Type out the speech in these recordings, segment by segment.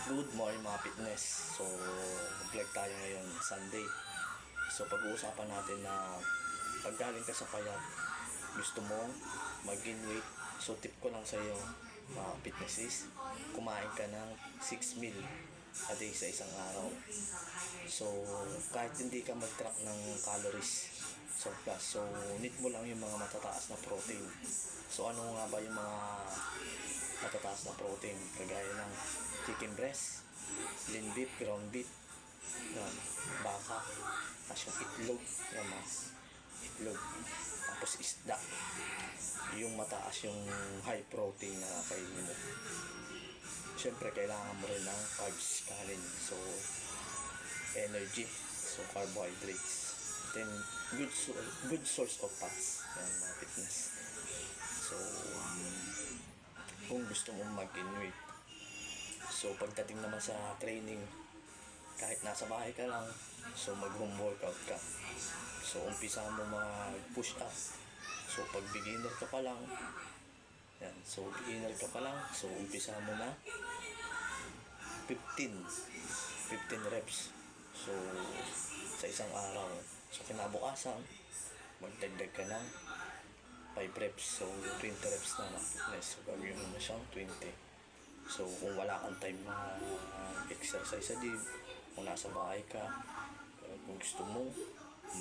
Good morning mga fitness. So, vlog tayo ngayon, Sunday. So, pag-uusapan natin na pag galing ka sa payat, gusto mo mag-gain weight. So, tip ko lang sa iyo mga fitness is, kumain ka ng 6 meal a day sa isang araw. So, kahit hindi ka mag-track ng calories surplus, so need mo lang yung mga matataas na protein. So, ano nga ba yung mga matataas na protein? Kagaya ng chicken breast, lean beef, ground beef, yan, baka, tapos yung itlog, yan mga itlog, tapos isda, yung mataas yung high protein na kainin mo. Siyempre kailangan mo rin ng carbs, kanin, so energy, so carbohydrates, then good source of fats, yan mga fitness. So kung gusto mong mag-gain weight, so pagdating naman sa training, kahit nasa bahay ka lang, so mag-home workout ka. So umpisa mo mag-push up. So pag beginner ka pa lang, yan, so beginner ka pa lang, so umpisa mo na 15 reps. So sa isang araw, so kinabukasan magdagdag ka ng 5 reps, so 20 reps na fitness. So gagawin mo na siyang 20. So kung wala kang time na exercise sa gym, kung nasa bahay ka, kung gusto mo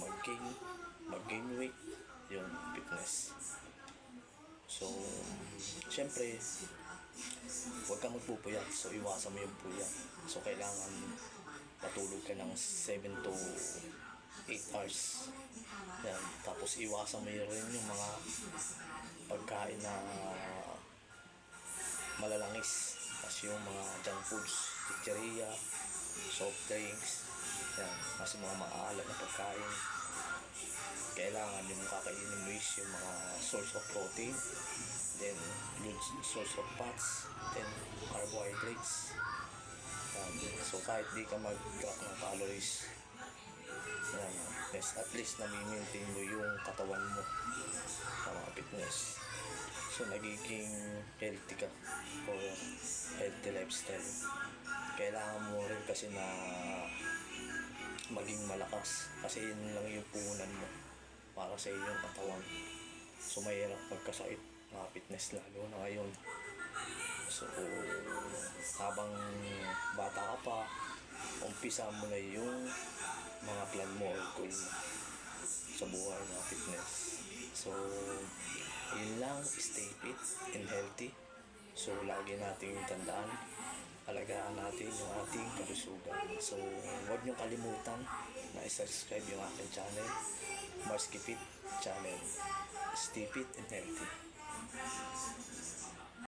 mag-gain weight, yun, fitness. So syempre huwag kang magpupuyat, so iwasan mo yung puyat. So kailangan matulog ka ng 7 to 8 hours. Yan. Tapos iwasan mo rin yung mga pagkain na malalangis, kasi yung mga junk foods, chicheria, soft drinks, yan, kasi mga maalat na pagkain. Kailangan yung kakainin mo is yung mga source of protein, then good source of fats, then carbohydrates. So kahit di ka mag-track ng calories, yan, at least nami-maintain mo yung katawan mo sa mga fitness. So nagiging healthy ka, or healthy lifestyle. Kailangan mo rin kasi na maging malakas, kasi yun lang yung puhunan mo para sa iyong katawan. So mahirap pagkasakit mga fitness, lalo na ngayon. So habang bata ka pa, umpisa mo na yung mga plan mo or goal mo sa buhay mga fitness. So yun lang, stay fit and healthy. So lagi nating tandaan, alagaan natin yung ating kalusugan. So huwag niyong kalimutan na i-subscribe yung aking channel, Marski Fit channel. Stay fit and healthy.